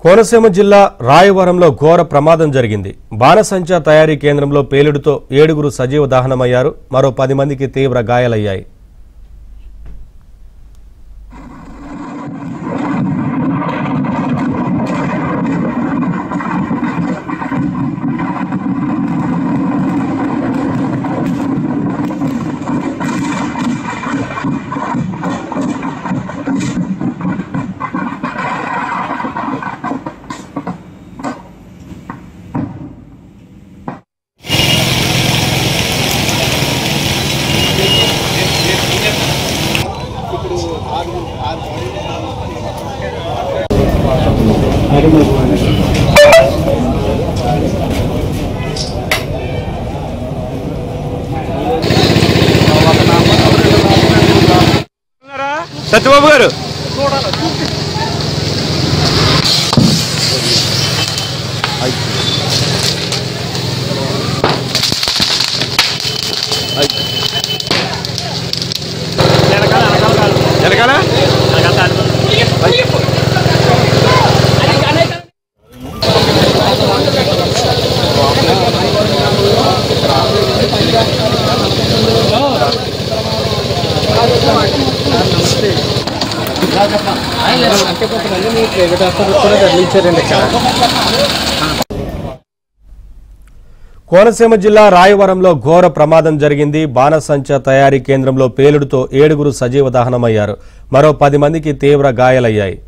కోనసీమ జిల్లా రాయవరంలో ఘోర ప్రమాదం జరిగింది. బాణసంచా తయారీ కేంద్రంలో పేలుడుతో 7గురు సజీవ దహనమయ్యారు. మరో 10 మందికి తీవ్ర గాయాలయ్యాయి. సత్యబాబు గారు వెనకాల కోనసీమ జిల్లా రాయవరంలో ఘోర ప్రమాదం జరిగింది. బాణసంచా తయారీ కేంద్రంలో పేలుడుతో 7గురు సజీవ దహనమయ్యారు. మరో 10 మందికి తీవ్ర గాయాలయ్యాయి.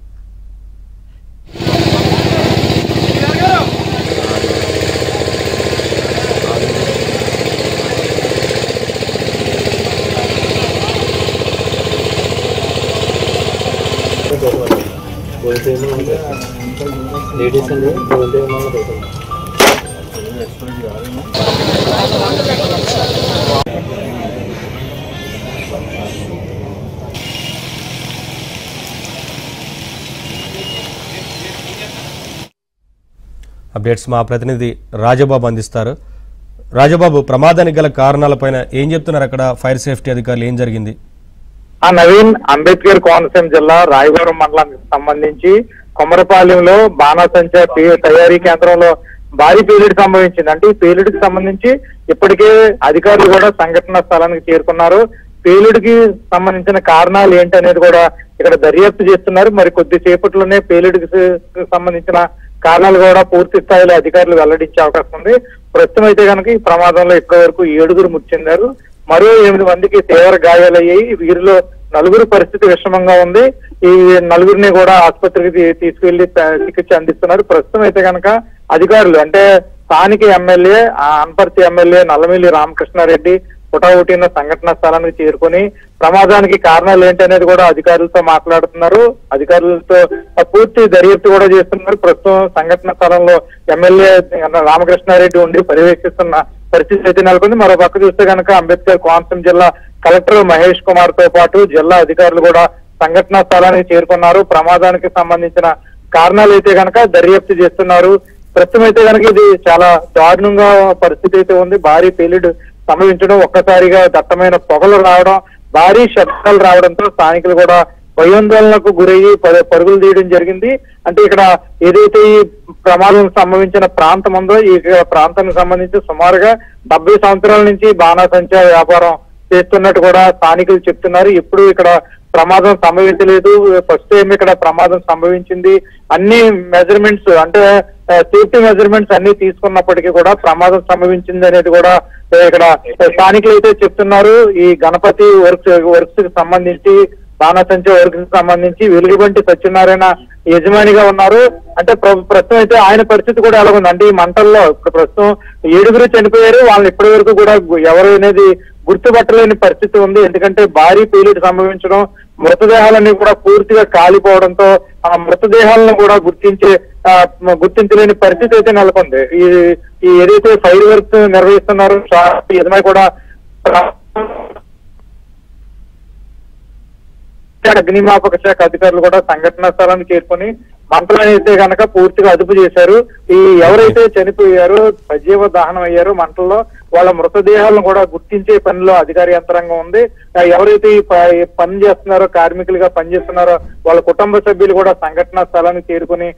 అప్డేట్స్ మా ప్రతినిధి రాజబాబు అందిస్తారు. రాజబాబు, ప్రమాదానికి గల కారణాలపైన ఏం చెప్తున్నారు? అక్కడ ఫైర్ సేఫ్టీ అధికారులు ఏం జరిగింది? నవీన్, అంబేద్కర్ కోనసీమ జిల్లా రాయవరం మండలానికి సంబంధించి కొమరపాలెంలో బాణసంచా తయారీ కేంద్రంలో భారీ పేలుడు సంభవించింది. అంటే ఈ పేలుడికి సంబంధించి ఇప్పటికే అధికారులు కూడా సంఘటన స్థలానికి చేరుకున్నారు. పేలుడికి సంబంధించిన కారణాలు ఏంటనేది కూడా ఇక్కడ దర్యాప్తు చేస్తున్నారు. మరి కొద్దిసేపట్లోనే పేలుడికి సంబంధించిన కారణాలు కూడా పూర్తి స్థాయిలో అధికారులు వెల్లడించే అవకాశం ఉంది. ప్రస్తుతం అయితే కనుక ఈ ప్రమాదంలో ఇప్పటి వరకు 7గురు మృతి చెందారు. మరో 8 మందికి తీవ్ర గాయాలయ్యాయి. వీరిలో 4గురు పరిస్థితి విషమంగా ఉంది. ఈ 4గురిని కూడా ఆసుపత్రికి తీసుకెళ్లి చికిత్స అందిస్తున్నారు. ప్రస్తుతం అయితే కనుక అధికారులు అంటే స్థానిక ఎమ్మెల్యే అనపర్తి ఎమ్మెల్యే నల్లమిల్లి రామకృష్ణారెడ్డి పుటావుటిన సంఘటన స్థలానికి చేరుకుని ప్రమాదానికి కారణాలు ఏంటనేది కూడా అధికారులతో మాట్లాడుతున్నారు. అధికారులతో పూర్తి దర్యాప్తు కూడా చేస్తున్నారు. ప్రస్తుతం సంఘటన స్థలంలో ఎమ్మెల్యే రామకృష్ణారెడ్డి ఉండి పర్యవేక్షిస్తున్న పరిస్థితి అయితే నెలకొంది. మరో పక్క చూస్తే కనుక అంబేద్కర్ కోనసీమ జిల్లా కలెక్టర్ మహేష్ కుమార్ తో పాటు జిల్లా అధికారులు కూడా సంఘటన స్థలానికి చేరుకున్నారు. ప్రమాదానికి సంబంధించిన కారణాలు అయితే కనుక దర్యాప్తు చేస్తున్నారు. ప్రస్తుతం అయితే కనుక ఇది చాలా దారుణంగా పరిస్థితి అయితే ఉంది. భారీ పేలుడు సంభవించడం, ఒక్కసారిగా దట్టమైన పొగలు రావడం, భారీ శబ్దాలు రావడంతో స్థానికులు కూడా భయాందోళనకు గురయ్యి పరుగులు తీయడం జరిగింది. అంటే ఇక్కడ ఏదైతే ఈ ప్రమాదం సంభవించిన ప్రాంతం ఉందో ఈ ప్రాంతానికి సంబంధించి సుమారుగా 70 సంవత్సరాల నుంచి బాణసంచా వ్యాపారం చేస్తున్నట్టు కూడా స్థానికులు చెప్తున్నారు. ఎప్పుడు ఇక్కడ ప్రమాదం సంభవించలేదు, ఫస్ట్ టైం ఇక్కడ ప్రమాదం సంభవించింది. అన్ని మెజర్మెంట్స్ అంటే సేఫ్టీ మెజర్మెంట్స్ అన్ని తీసుకున్నప్పటికీ కూడా ప్రమాదం సంభవించింది అనేది కూడా ఇక్కడ స్థానికులు అయితే చెప్తున్నారు. ఈ గణపతి వర్క్స్ కి సంబంధించి బాణసంచా వర్క్స్ కి సంబంధించి వెలుగుబంటి సత్యనారాయణ యజమానిగా ఉన్నారు. అంటే ప్రస్తుతం అయితే ఆయన పరిస్థితి కూడా ఎలా ఉంది అంటే ఈ మంటల్లో ప్రస్తుతం 7గురు చనిపోయారు. వాళ్ళని ఇప్పటి వరకు కూడా ఎవరు అనేది గుర్తుపట్టలేని పరిస్థితి ఉంది. ఎందుకంటే భారీ పేలుడు సంభవించడం, మృతదేహాలన్నీ కూడా పూర్తిగా కాలిపోవడంతో ఆ మృతదేహాలను కూడా గుర్తించలేని పరిస్థితి అయితే నెలకొంది. ఈ ఏదైతే ఫైర్ వర్క్స్ నిర్వహిస్తున్నారో యజమాని కూడా అగ్నిమాపక శాఖ అధికారులు కూడా సంఘటనా స్థలానికి చేరుకొని మంటలను అయితే కనుక పూర్తిగా అదుపు చేశారు. ఈ ఎవరైతే చనిపోయారో సజీవ దహనం అయ్యారో మంటల్లో వాళ్ళ మృతదేహాలను కూడా గుర్తించే పనిలో అధికార యంత్రాంగం ఉంది. ఎవరైతే ఈ పని చేస్తున్నారో, కార్మికులుగా పనిచేస్తున్నారో వాళ్ళ కుటుంబ సభ్యులు కూడా సంఘటనా స్థలానికి చేరుకుని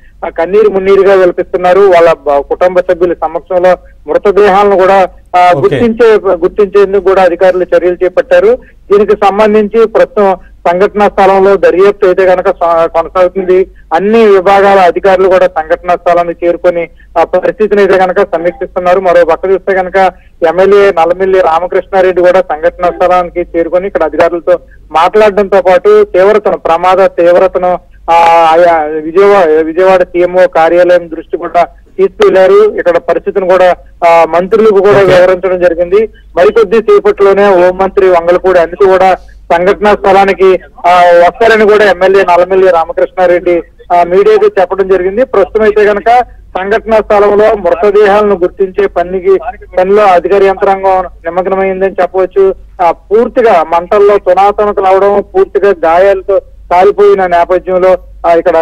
కన్నీరు మున్నీరుగా వెలిపిస్తున్నారు. వాళ్ళ కుటుంబ సభ్యుల సమక్షంలో మృతదేహాలను కూడా గుర్తించేందుకు కూడా అధికారులు చర్యలు చేపట్టారు. దీనికి సంబంధించి ప్రస్తుతం సంఘటనా స్థలంలో దర్యాప్తు అయితే కనుక కొనసాగుతుంది. అన్ని విభాగాల అధికారులు కూడా సంఘటనా స్థలానికి చేరుకొని ఆ పరిస్థితిని అయితే కనుక సమీక్షిస్తున్నారు. మరో పక్క చూస్తే కనుక ఎమ్మెల్యే నల్లమిల్లి రామకృష్ణారెడ్డి కూడా సంఘటనా స్థలానికి చేరుకొని ఇక్కడ అధికారులతో మాట్లాడడంతో పాటు ప్రమాద తీవ్రతను విజయవాడ సీఎంఓ కార్యాలయం దృష్టి కూడా తీసుకెళ్లారు. ఇక్కడ పరిస్థితిని కూడా మంత్రులకు కూడా వివరించడం జరిగింది. మరికొద్ది సేపట్లోనే హోంమంత్రి వంగలపూడి అనిత కూడా సంఘటనా స్థలానికి వస్తారని కూడా ఎమ్మెల్యే నల్లమిల్లి రామకృష్ణారెడ్డి మీడియాకు చెప్పడం జరిగింది. ప్రస్తుతం అయితే కనుక సంఘటనా స్థలంలో మృతదేహాలను గుర్తించే పనిలో అధికార యంత్రాంగం నిమగ్నమైందని చెప్పవచ్చు. పూర్తిగా మంటల్లో తునాతునకలు అవడం, పూర్తిగా గాయాలతో కాలిపోయిన నేపథ్యంలో ఇక్కడ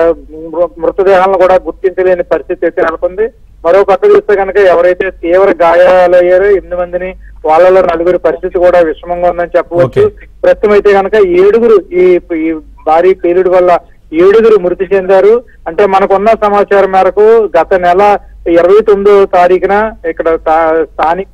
మృతదేహాలను కూడా గుర్తించలేని పరిస్థితి అయితే నెలకొంది. మరో పక్క చూస్తే కనుక ఎవరైతే తీవ్ర గాయాలయ్యారో 8 మందిని, వాళ్ళలో 4 పరిస్థితి కూడా విషమంగా ఉందని చెప్పవచ్చు. ప్రస్తుతం అయితే కనుక 7 ఈ భారీ పేలుడు వల్ల 7 మృతి చెందారు. అంటే మనకున్న సమాచారం మేరకు గత నెల 29వ తారీఖున ఇక్కడ స్థానిక